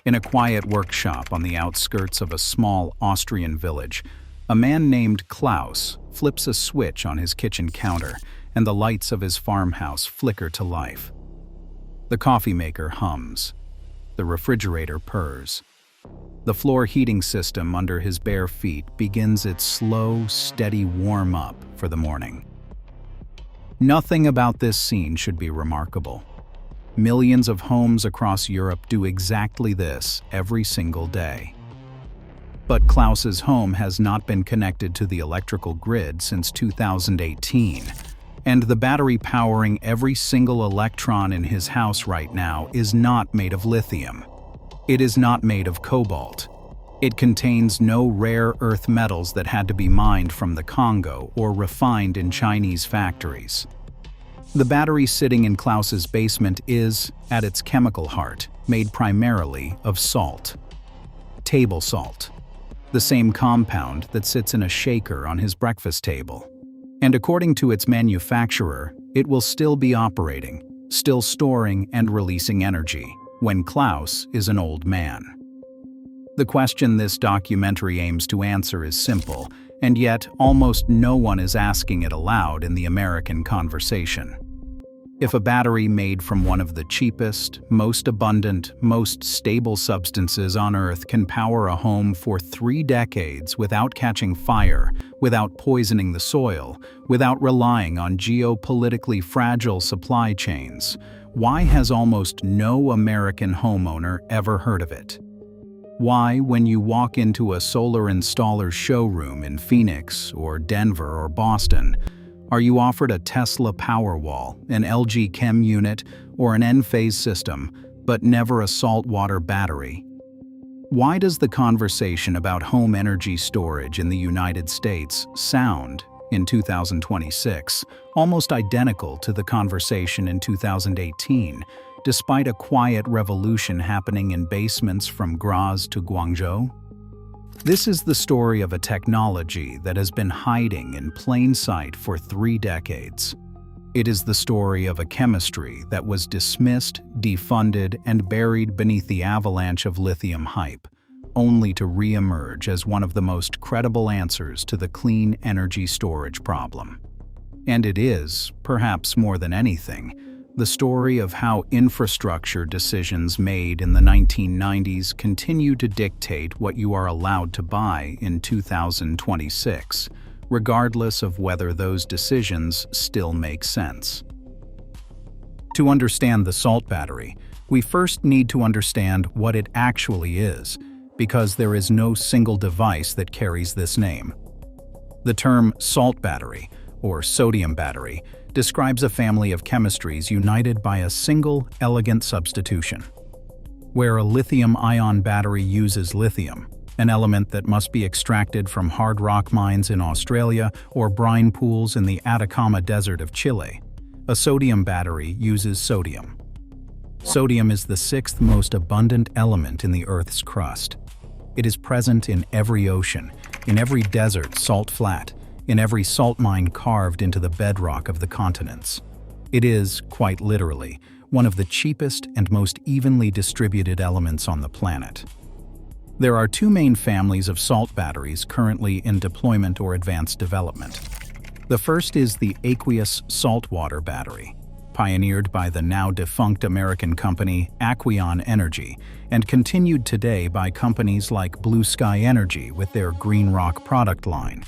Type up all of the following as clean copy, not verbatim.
In a quiet workshop on the outskirts of a small Austrian village, a man named Klaus flips a switch on his kitchen counter, and the lights of his farmhouse flicker to life. The coffee maker hums. The refrigerator purrs. The floor heating system under his bare feet begins its slow, steady warm-up for the morning. Nothing about this scene should be remarkable. Millions of homes across Europe do exactly this every single day. But Klaus's home has not been connected to the electrical grid since 2018, and the battery powering every single electron in his house right now is not made of lithium. It is not made of cobalt. It contains no rare earth metals that had to be mined from the Congo or refined in Chinese factories. The battery sitting in Klaus's basement is, at its chemical heart, made primarily of salt. Table salt. The same compound that sits in a shaker on his breakfast table. And according to its manufacturer, it will still be operating, still storing and releasing energy, when Klaus is an old man. The question this documentary aims to answer is simple, and yet almost no one is asking it aloud in the American conversation. If a battery made from one of the cheapest, most abundant, most stable substances on Earth can power a home for 3 decades without catching fire, without poisoning the soil, without relying on geopolitically fragile supply chains, why has almost no American homeowner ever heard of it? Why, when you walk into a solar installer's showroom in Phoenix or Denver or Boston, are you offered a Tesla Powerwall, an LG Chem unit, or an N-phase system, but never a saltwater battery? Why does the conversation about home energy storage in the United States sound, in 2026, almost identical to the conversation in 2018, despite a quiet revolution happening in basements from Graz to Guangzhou? This is the story of a technology that has been hiding in plain sight for 3 decades. It is the story of a chemistry that was dismissed, defunded, and buried beneath the avalanche of lithium hype, only to re-emerge as one of the most credible answers to the clean energy storage problem. And it is, perhaps more than anything, the story of how infrastructure decisions made in the 1990s continue to dictate what you are allowed to buy in 2026, regardless of whether those decisions still make sense. To understand the salt battery, we first need to understand what it actually is, because there is no single device that carries this name. The term salt battery, or sodium battery, describes a family of chemistries united by a single, elegant substitution. Where a lithium-ion battery uses lithium, an element that must be extracted from hard rock mines in Australia or brine pools in the Atacama Desert of Chile, a sodium battery uses sodium. Sodium is the 6th most abundant element in the Earth's crust. It is present in every ocean, in every desert salt flat, in every salt mine carved into the bedrock of the continents. It is, quite literally, one of the cheapest and most evenly distributed elements on the planet. There are 2 main families of salt batteries currently in deployment or advanced development. The first is the aqueous saltwater battery, pioneered by the now-defunct American company Aquion Energy and continued today by companies like BlueSky Energy with their Greenrock product line.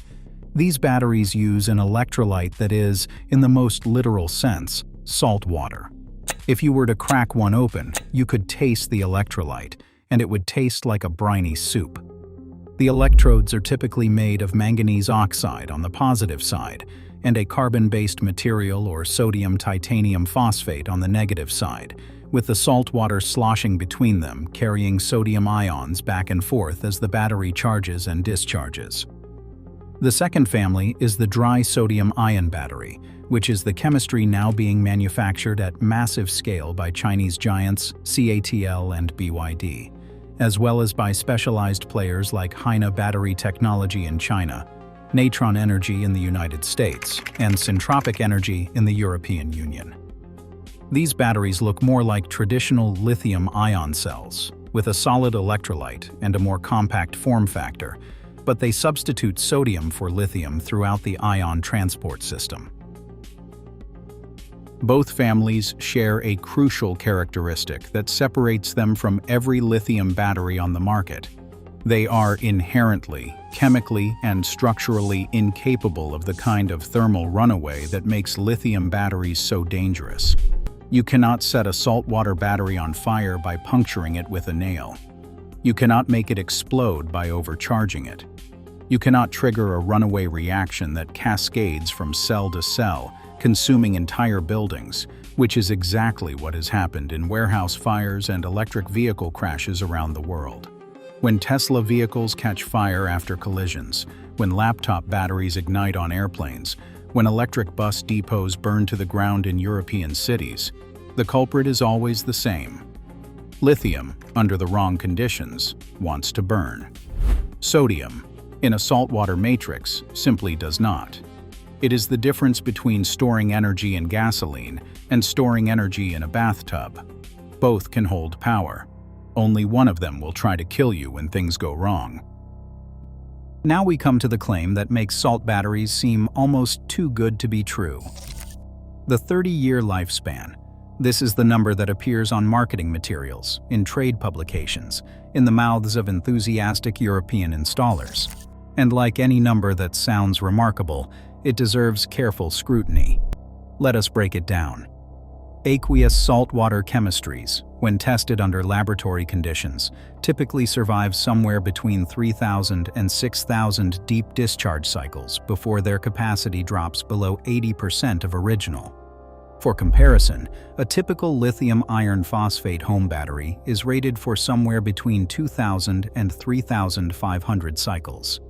These batteries use an electrolyte that is, in the most literal sense, salt water. If you were to crack one open, you could taste the electrolyte, and it would taste like a briny soup. The electrodes are typically made of manganese oxide on the positive side, and a carbon-based material or sodium titanium phosphate on the negative side, with the salt water sloshing between them, carrying sodium ions back and forth as the battery charges and discharges. The second family is the dry sodium-ion battery, which is the chemistry now being manufactured at massive scale by Chinese giants CATL and BYD, as well as by specialized players like HiNa Battery Technology in China, Natron Energy in the United States, and Syntropic Energy in the European Union. These batteries look more like traditional lithium-ion cells, with a solid electrolyte and a more compact form factor, but they substitute sodium for lithium throughout the ion transport system. Both families share a crucial characteristic that separates them from every lithium battery on the market. They are inherently, chemically, and structurally incapable of the kind of thermal runaway that makes lithium batteries so dangerous. You cannot set a saltwater battery on fire by puncturing it with a nail. You cannot make it explode by overcharging it. You cannot trigger a runaway reaction that cascades from cell to cell, consuming entire buildings, which is exactly what has happened in warehouse fires and electric vehicle crashes around the world. When Tesla vehicles catch fire after collisions, when laptop batteries ignite on airplanes, when electric bus depots burn to the ground in European cities, the culprit is always the same. Lithium, under the wrong conditions, wants to burn. Sodium, in a saltwater matrix, simply does not. It is the difference between storing energy in gasoline and storing energy in a bathtub. Both can hold power. Only one of them will try to kill you when things go wrong. Now we come to the claim that makes salt batteries seem almost too good to be true. The 30-year lifespan. This is the number that appears on marketing materials, in trade publications, in the mouths of enthusiastic European installers. And like any number that sounds remarkable, it deserves careful scrutiny. Let us break it down. Aqueous saltwater chemistries, when tested under laboratory conditions, typically survive somewhere between 3,000 and 6,000 deep discharge cycles before their capacity drops below 80% of original. For comparison, a typical lithium iron phosphate home battery is rated for somewhere between 2,000 and 3,500 cycles.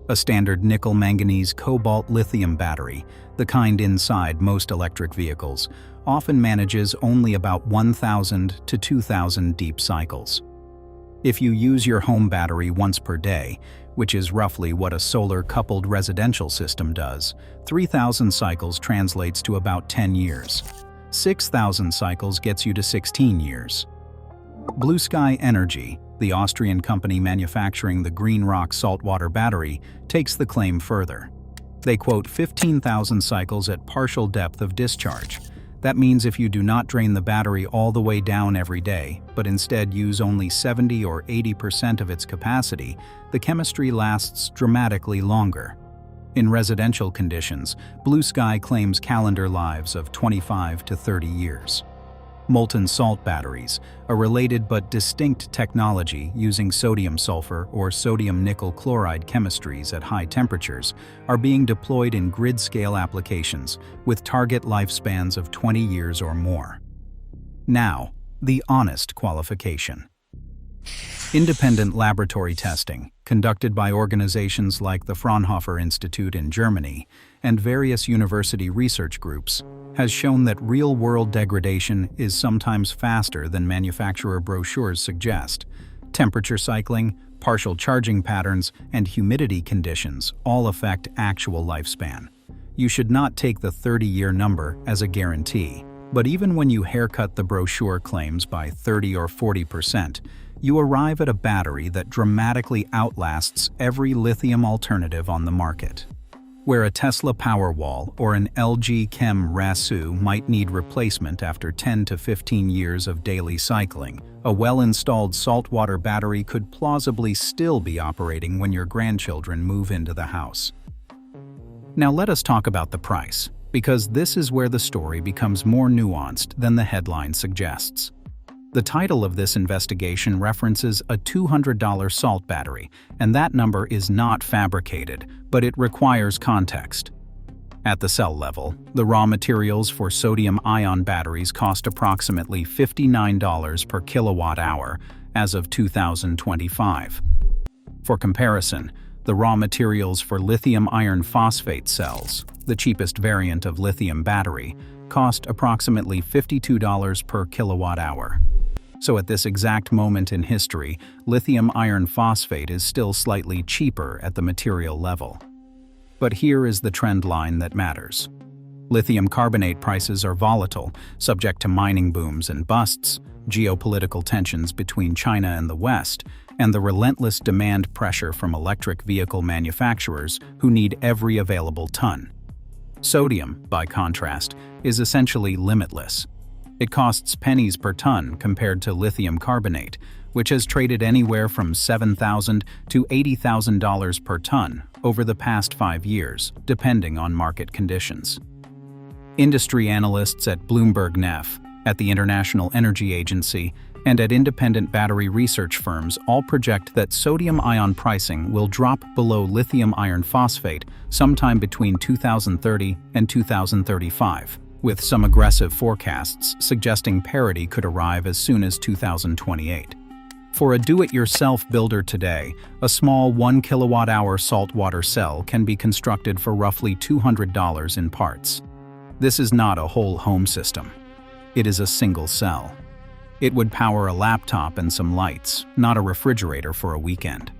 A standard nickel-manganese cobalt lithium battery, the kind inside most electric vehicles, often manages only about 1,000 to 2,000 deep cycles. If you use your home battery once per day, which is roughly what a solar-coupled residential system does, 3,000 cycles translates to about 10 years. 6,000 cycles gets you to 16 years. BlueSky Energy, the Austrian company manufacturing the Greenrock saltwater battery, takes the claim further. They quote 15,000 cycles at partial depth of discharge. That means if you do not drain the battery all the way down every day, but instead use only 70 or 80% of its capacity, the chemistry lasts dramatically longer. In residential conditions, BlueSky claims calendar lives of 25 to 30 years. Molten salt batteries, a related but distinct technology using sodium-sulfur or sodium-nickel chloride chemistries at high temperatures, are being deployed in grid-scale applications with target lifespans of 20 years or more. Now, the honest qualification. Independent laboratory testing, conducted by organizations like the Fraunhofer Institute in Germany and various university research groups, has shown that real-world degradation is sometimes faster than manufacturer brochures suggest. Temperature cycling, partial charging patterns, and humidity conditions all affect actual lifespan. You should not take the 30-year number as a guarantee, but even when you haircut the brochure claims by 30 or 40%, you arrive at a battery that dramatically outlasts every lithium alternative on the market. Where a Tesla Powerwall or an LG Chem RASU might need replacement after 10 to 15 years of daily cycling, a well-installed saltwater battery could plausibly still be operating when your grandchildren move into the house. Now let us talk about the price, because this is where the story becomes more nuanced than the headline suggests. The title of this investigation references a $200 salt battery, and that number is not fabricated, but it requires context. At the cell level, the raw materials for sodium-ion batteries cost approximately $59 per kilowatt-hour as of 2025. For comparison, the raw materials for lithium iron phosphate cells, the cheapest variant of lithium battery, cost approximately $52 per kilowatt-hour. So at this exact moment in history, lithium iron phosphate is still slightly cheaper at the material level. But here is the trend line that matters. Lithium carbonate prices are volatile, subject to mining booms and busts, geopolitical tensions between China and the West, and the relentless demand pressure from electric vehicle manufacturers who need every available ton. Sodium, by contrast, is essentially limitless. It costs pennies per ton compared to lithium carbonate, which has traded anywhere from $7,000 to $80,000 per ton over the past 5 years, depending on market conditions. Industry analysts at Bloomberg NEF, at the International Energy Agency, and at independent battery research firms all project that sodium-ion pricing will drop below lithium iron phosphate sometime between 2030 and 2035, with some aggressive forecasts suggesting parity could arrive as soon as 2028. For a do-it-yourself builder today, a small 1 kilowatt-hour saltwater cell can be constructed for roughly $200 in parts. This is not a whole home system. It is a single cell. It would power a laptop and some lights, not a refrigerator for a weekend.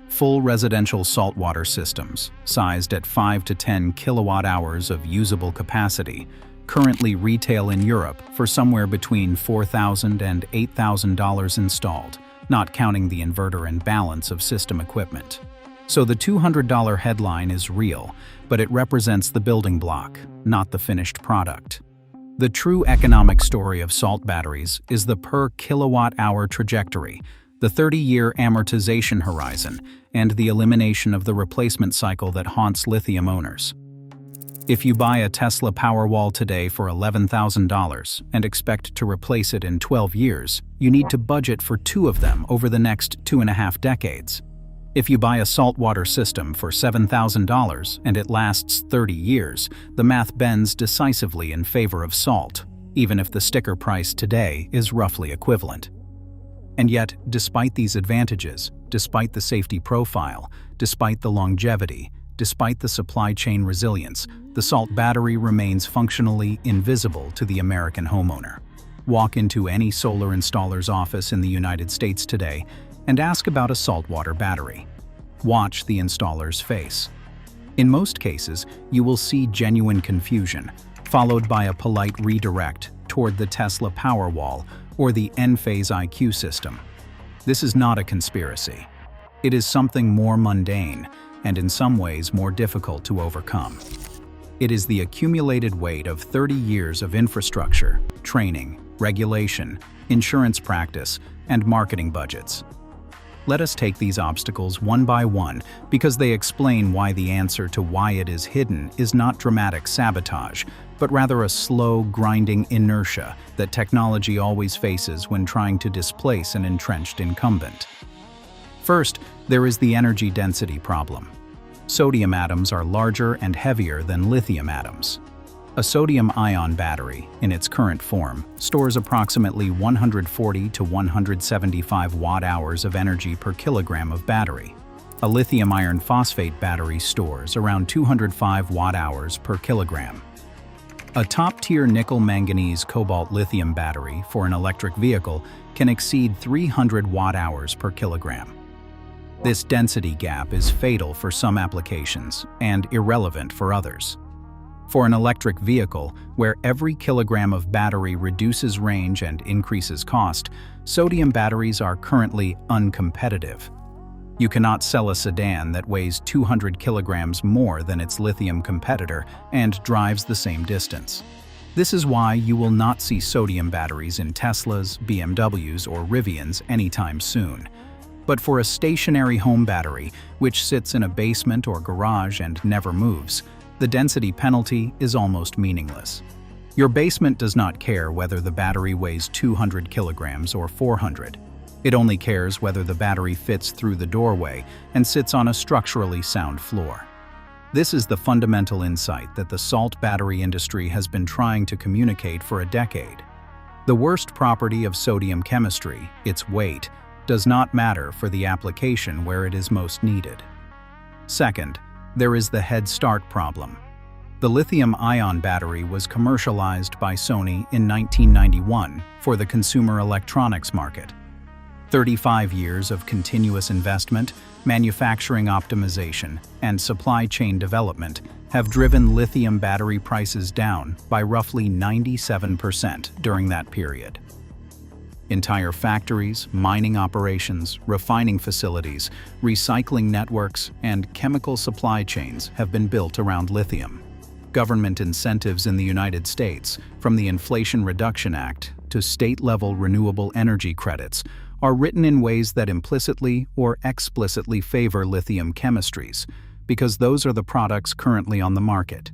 Full residential saltwater systems, sized at 5 to 10 kilowatt-hours of usable capacity, currently retail in Europe for somewhere between $4,000 and $8,000 installed, not counting the inverter and balance of system equipment. So the $200 headline is real, but it represents the building block, not the finished product. The true economic story of salt batteries is the per kilowatt-hour trajectory, the 30-year amortization horizon, and the elimination of the replacement cycle that haunts lithium owners. If you buy a Tesla Powerwall today for $11,000 and expect to replace it in 12 years, you need to budget for 2 of them over the next 2.5 decades. If you buy a saltwater system for $7,000 and it lasts 30 years, the math bends decisively in favor of salt, even if the sticker price today is roughly equivalent. And yet, despite these advantages, despite the safety profile, despite the longevity, despite the supply chain resilience, the salt battery remains functionally invisible to the American homeowner. Walk into any solar installer's office in the United States today and ask about a saltwater battery. Watch the installer's face. In most cases, you will see genuine confusion, followed by a polite redirect toward the Tesla Powerwall or the Enphase IQ system. This is not a conspiracy. It is something more mundane and in some ways more difficult to overcome. It is the accumulated weight of 30 years of infrastructure, training, regulation, insurance practice, and marketing budgets. Let us take these obstacles one by one because they explain why the answer to why it is hidden is not dramatic sabotage, but rather a slow, grinding inertia that technology always faces when trying to displace an entrenched incumbent. First, there is the energy density problem. Sodium atoms are larger and heavier than lithium atoms. A sodium-ion battery, in its current form, stores approximately 140 to 175 watt-hours of energy per kilogram of battery. A lithium iron phosphate battery stores around 205 watt-hours per kilogram. A top-tier nickel-manganese cobalt lithium battery for an electric vehicle can exceed 300 watt-hours per kilogram. This density gap is fatal for some applications and irrelevant for others. For an electric vehicle, where every kilogram of battery reduces range and increases cost, sodium batteries are currently uncompetitive. You cannot sell a sedan that weighs 200 kilograms more than its lithium competitor and drives the same distance. This is why you will not see sodium batteries in Teslas, BMWs, or Rivians anytime soon. But for a stationary home battery, which sits in a basement or garage and never moves, the density penalty is almost meaningless. Your basement does not care whether the battery weighs 200 kilograms or 400. It only cares whether the battery fits through the doorway and sits on a structurally sound floor. This is the fundamental insight that the salt battery industry has been trying to communicate for a decade. The worst property of sodium chemistry, its weight, does not matter for the application where it is most needed. Second, there is the head start problem. The lithium-ion battery was commercialized by Sony in 1991 for the consumer electronics market. 35 years of continuous investment, manufacturing optimization, and supply chain development have driven lithium battery prices down by roughly 97% during that period. Entire factories, mining operations, refining facilities, recycling networks, and chemical supply chains have been built around lithium. Government incentives in the United States, from the Inflation Reduction Act to state-level renewable energy credits, are written in ways that implicitly or explicitly favor lithium chemistries, because those are the products currently on the market.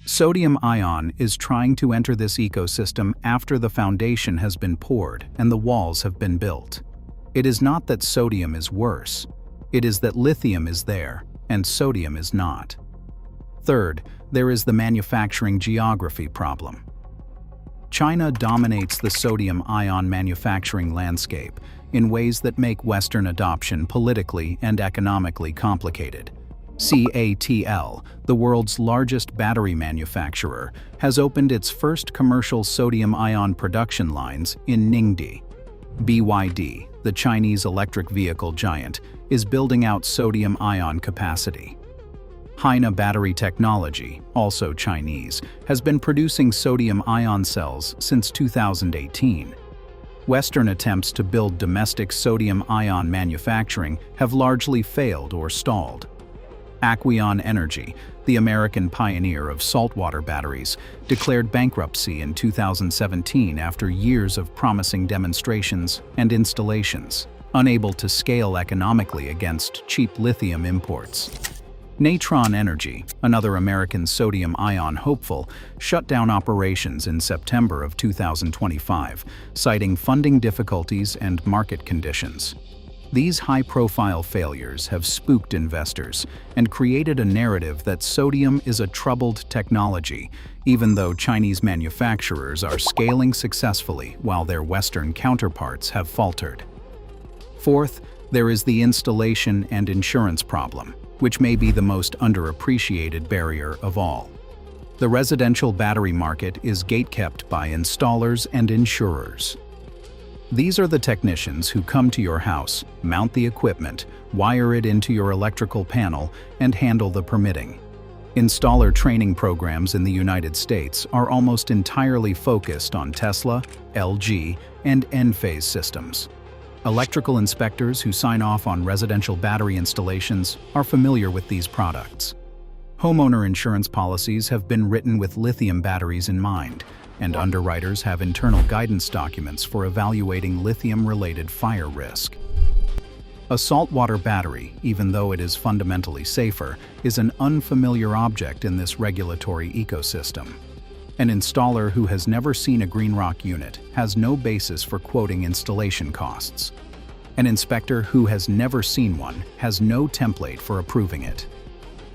Sodium-ion is trying to enter this ecosystem after the foundation has been poured and the walls have been built. It is not that sodium is worse. It is that lithium is there and sodium is not. Third, there is the manufacturing geography problem. China dominates the sodium-ion manufacturing landscape in ways that make Western adoption politically and economically complicated. CATL, the world's largest battery manufacturer, has opened its first commercial sodium-ion production lines in Ningde. BYD, the Chinese electric vehicle giant, is building out sodium-ion capacity. HiNa Battery Technology, also Chinese, has been producing sodium-ion cells since 2018. Western attempts to build domestic sodium-ion manufacturing have largely failed or stalled. Aquion Energy, the American pioneer of saltwater batteries, declared bankruptcy in 2017 after years of promising demonstrations and installations, unable to scale economically against cheap lithium imports. Natron Energy, another American sodium-ion hopeful, shut down operations in September of 2025, citing funding difficulties and market conditions. These high-profile failures have spooked investors and created a narrative that sodium is a troubled technology, even though Chinese manufacturers are scaling successfully while their Western counterparts have faltered. Fourth, there is the installation and insurance problem, which may be the most underappreciated barrier of all. The residential battery market is gatekept by installers and insurers. These are the technicians who come to your house, mount the equipment, wire it into your electrical panel, and handle the permitting. Installer training programs in the United States are almost entirely focused on Tesla, LG, and Enphase systems. Electrical inspectors who sign off on residential battery installations are familiar with these products. Homeowner insurance policies have been written with lithium batteries in mind, and underwriters have internal guidance documents for evaluating lithium-related fire risk. A saltwater battery, even though it is fundamentally safer, is an unfamiliar object in this regulatory ecosystem. An installer who has never seen a Greenrock unit has no basis for quoting installation costs. An inspector who has never seen one has no template for approving it.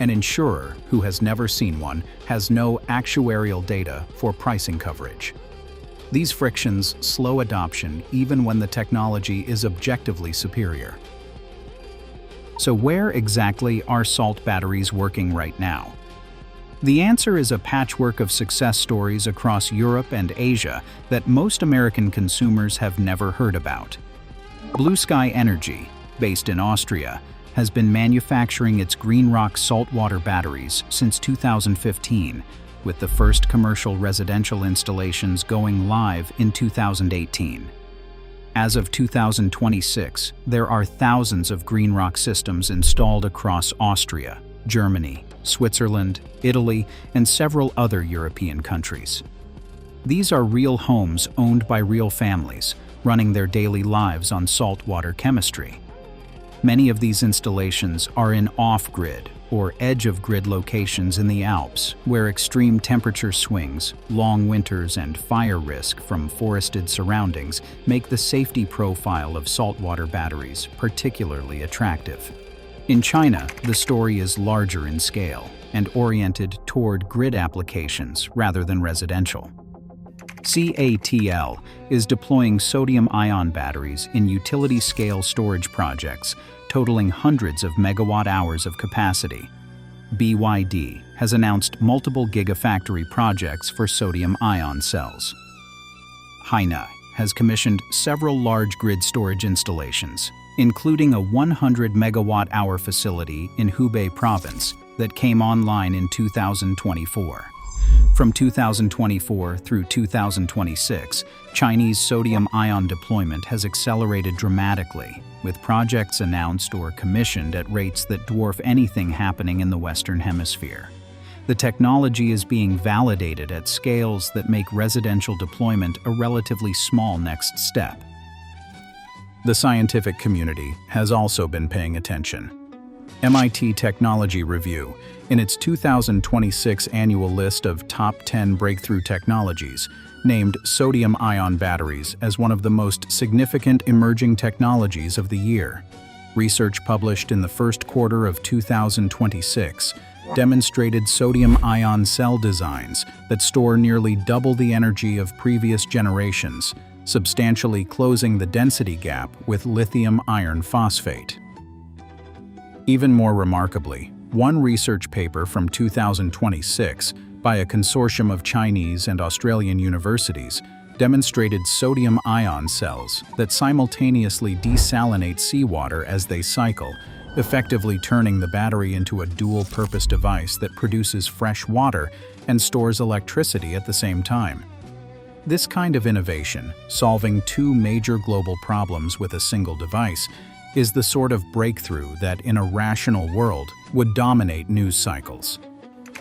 An insurer who has never seen one has no actuarial data for pricing coverage. These frictions slow adoption even when the technology is objectively superior. So where exactly are salt batteries working right now? The answer is a patchwork of success stories across Europe and Asia that most American consumers have never heard about. BlueSky Energy, based in Austria, has been manufacturing its Greenrock saltwater batteries since 2015, with the first commercial residential installations going live in 2018. As of 2026, there are thousands of Greenrock systems installed across Austria, Germany, Switzerland, Italy, and several other European countries. These are real homes owned by real families, running their daily lives on saltwater chemistry. Many of these installations are in off-grid or edge-of-grid locations in the Alps, where extreme temperature swings, long winters, and fire risk from forested surroundings make the safety profile of saltwater batteries particularly attractive. In China, the story is larger in scale and oriented toward grid applications rather than residential. CATL is deploying sodium-ion batteries in utility-scale storage projects totaling hundreds of megawatt-hours of capacity. BYD has announced multiple gigafactory projects for sodium-ion cells. HiNa has commissioned several large grid storage installations, including a 100 megawatt-hour facility in Hubei province that came online in 2024. From 2024 through 2026, Chinese sodium-ion deployment has accelerated dramatically, with projects announced or commissioned at rates that dwarf anything happening in the Western Hemisphere. The technology is being validated at scales that make residential deployment a relatively small next step. The scientific community has also been paying attention. MIT Technology Review, in its 2026 annual list of top 10 breakthrough technologies, named sodium-ion batteries as one of the most significant emerging technologies of the year. Research published in the first quarter of 2026 demonstrated sodium-ion cell designs that store nearly double the energy of previous generations, substantially closing the density gap with lithium iron phosphate. Even more remarkably, one research paper from 2026 by a consortium of Chinese and Australian universities demonstrated sodium-ion cells that simultaneously desalinate seawater as they cycle, effectively turning the battery into a dual-purpose device that produces fresh water and stores electricity at the same time. This kind of innovation, solving two major global problems with a single device, is the sort of breakthrough that, in a rational world, would dominate news cycles.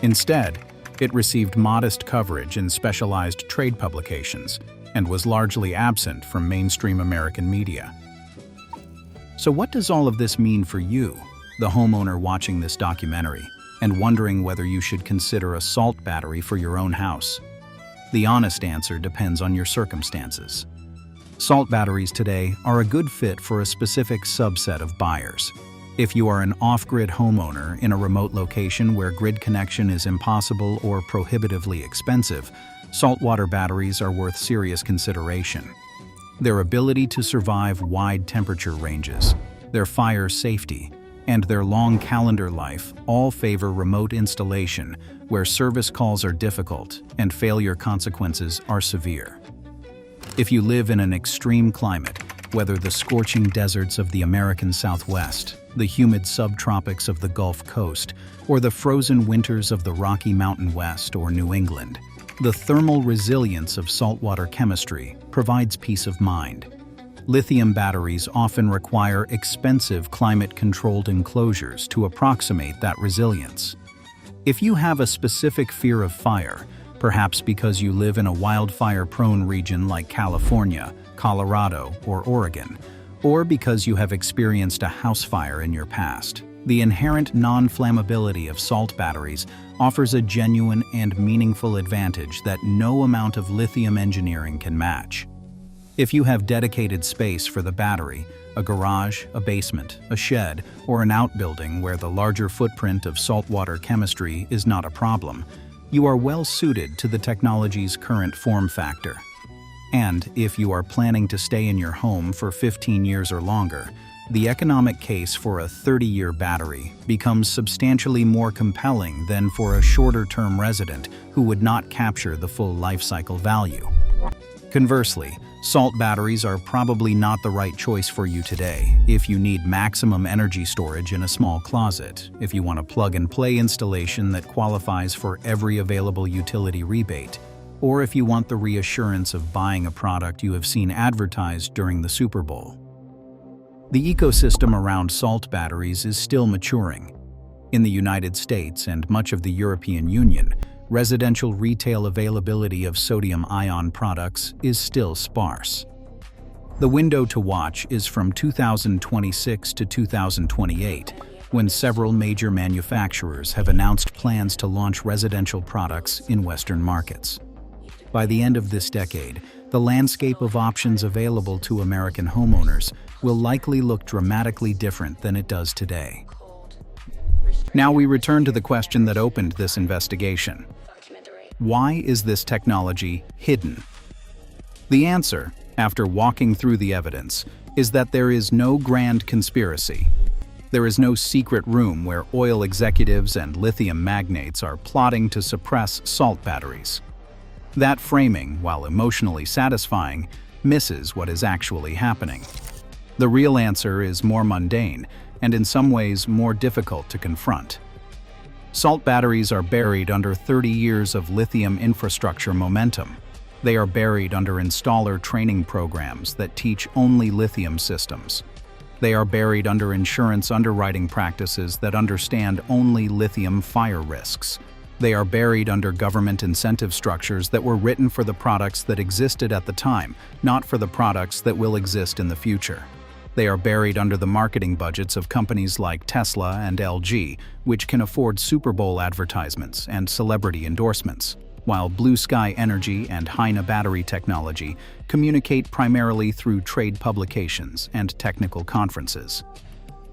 Instead, it received modest coverage in specialized trade publications and was largely absent from mainstream American media. So what does all of this mean for you, the homeowner watching this documentary, and wondering whether you should consider a salt battery for your own house? The honest answer depends on your circumstances. Salt batteries today are a good fit for a specific subset of buyers. If you are an off-grid homeowner in a remote location where grid connection is impossible or prohibitively expensive, saltwater batteries are worth serious consideration. Their ability to survive wide temperature ranges, their fire safety, and their long calendar life all favor remote installation where service calls are difficult and failure consequences are severe. If you live in an extreme climate, whether the scorching deserts of the American Southwest, the humid subtropics of the Gulf Coast, or the frozen winters of the Rocky Mountain West or New England, the thermal resilience of saltwater chemistry provides peace of mind. Lithium batteries often require expensive climate-controlled enclosures to approximate that resilience. If you have a specific fear of fire, perhaps because you live in a wildfire-prone region like California, Colorado, or Oregon, or because you have experienced a house fire in your past, the inherent non-flammability of salt batteries offers a genuine and meaningful advantage that no amount of lithium engineering can match. If you have dedicated space for the battery, a garage, a basement, a shed, or an outbuilding where the larger footprint of saltwater chemistry is not a problem, you are well suited to the technology's current form factor. And if you are planning to stay in your home for 15 years or longer, the economic case for a 30-year battery becomes substantially more compelling than for a shorter-term resident who would not capture the full life cycle value. Conversely, salt batteries are probably not the right choice for you today if you need maximum energy storage in a small closet, if you want a plug-and-play installation that qualifies for every available utility rebate, or if you want the reassurance of buying a product you have seen advertised during the Super Bowl. The ecosystem around salt batteries is still maturing. In the United States and much of the European Union, residential retail availability of sodium-ion products is still sparse. The window to watch is from 2026 to 2028, when several major manufacturers have announced plans to launch residential products in Western markets. By the end of this decade, the landscape of options available to American homeowners will likely look dramatically different than it does today. Now we return to the question that opened this investigation. Why is this technology hidden? The answer, after walking through the evidence, is that there is no grand conspiracy. There is no secret room where oil executives and lithium magnates are plotting to suppress salt batteries. That framing, while emotionally satisfying, misses what is actually happening. The real answer is more mundane and in some ways more difficult to confront. Salt batteries are buried under 30 years of lithium infrastructure momentum. They are buried under installer training programs that teach only lithium systems. They are buried under insurance underwriting practices that understand only lithium fire risks. They are buried under government incentive structures that were written for the products that existed at the time, not for the products that will exist in the future. They are buried under the marketing budgets of companies like Tesla and LG, which can afford Super Bowl advertisements and celebrity endorsements, while BlueSky Energy and HiNa battery technology communicate primarily through trade publications and technical conferences.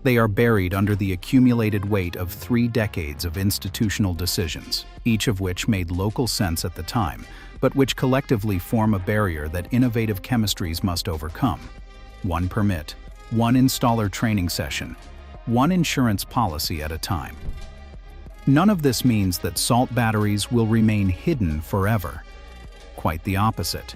They are buried under the accumulated weight of 3 decades of institutional decisions, each of which made local sense at the time, but which collectively form a barrier that innovative chemistries must overcome. 1 permit, 1 installer training session, 1 insurance policy at a time. None of this means that salt batteries will remain hidden forever. Quite the opposite.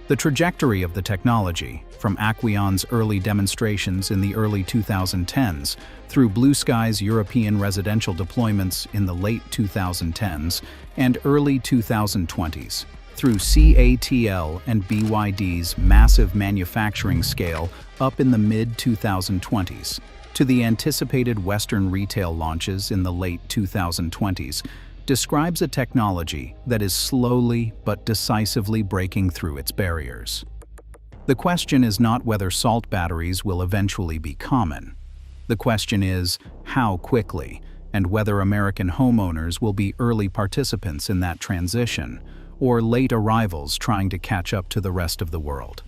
The trajectory of the technology, from Aquion's early demonstrations in the early 2010s through BlueSky's European residential deployments in the late 2010s and early 2020s, through CATL and BYD's massive manufacturing scale up in the mid-2020s, to the anticipated Western retail launches in the late 2020s, describes a technology that is slowly but decisively breaking through its barriers. The question is not whether salt batteries will eventually be common. The question is how quickly, and whether American homeowners will be early participants in that transition, or late arrivals trying to catch up to the rest of the world.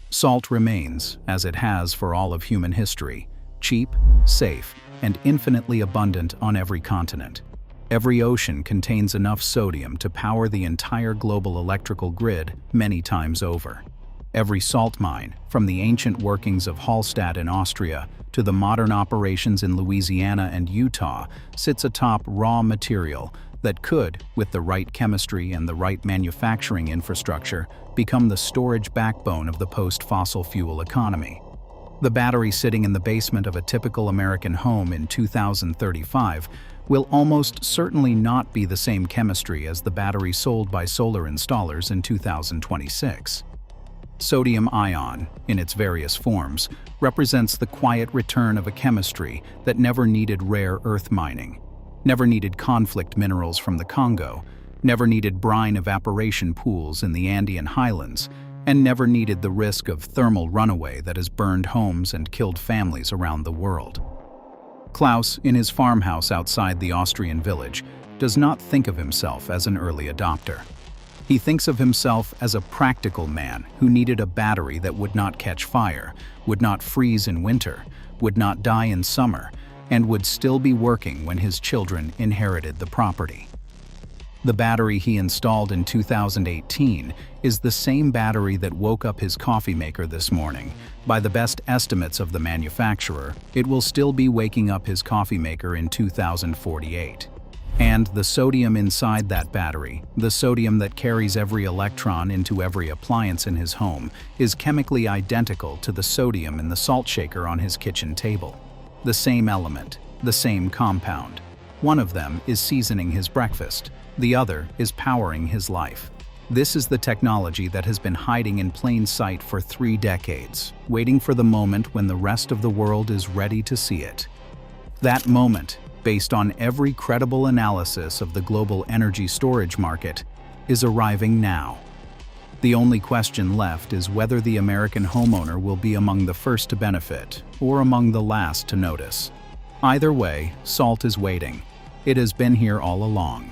Salt remains, as it has for all of human history, cheap, safe, and infinitely abundant on every continent. Every ocean contains enough sodium to power the entire global electrical grid many times over. Every salt mine, from the ancient workings of Hallstatt in Austria to the modern operations in Louisiana and Utah, sits atop raw material that could, with the right chemistry and the right manufacturing infrastructure, become the storage backbone of the post-fossil fuel economy. The battery sitting in the basement of a typical American home in 2035 will almost certainly not be the same chemistry as the battery sold by solar installers in 2026. Sodium ion, in its various forms, represents the quiet return of a chemistry that never needed rare earth mining, never needed conflict minerals from the Congo, never needed brine evaporation pools in the Andean highlands, and never needed the risk of thermal runaway that has burned homes and killed families around the world. Klaus, in his farmhouse outside the Austrian village, does not think of himself as an early adopter. He thinks of himself as a practical man who needed a battery that would not catch fire, would not freeze in winter, would not die in summer, and would still be working when his children inherited the property. The battery he installed in 2018 is the same battery that woke up his coffee maker this morning. By the best estimates of the manufacturer, it will still be waking up his coffee maker in 2048. And the sodium inside that battery, the sodium that carries every electron into every appliance in his home, is chemically identical to the sodium in the salt shaker on his kitchen table. The same element, the same compound. One of them is seasoning his breakfast. The other is powering his life. This is the technology that has been hiding in plain sight for 3 decades, waiting for the moment when the rest of the world is ready to see it. That moment, based on every credible analysis of the global energy storage market, is arriving now. The only question left is whether the American homeowner will be among the first to benefit or among the last to notice. Either way, salt is waiting. It has been here all along.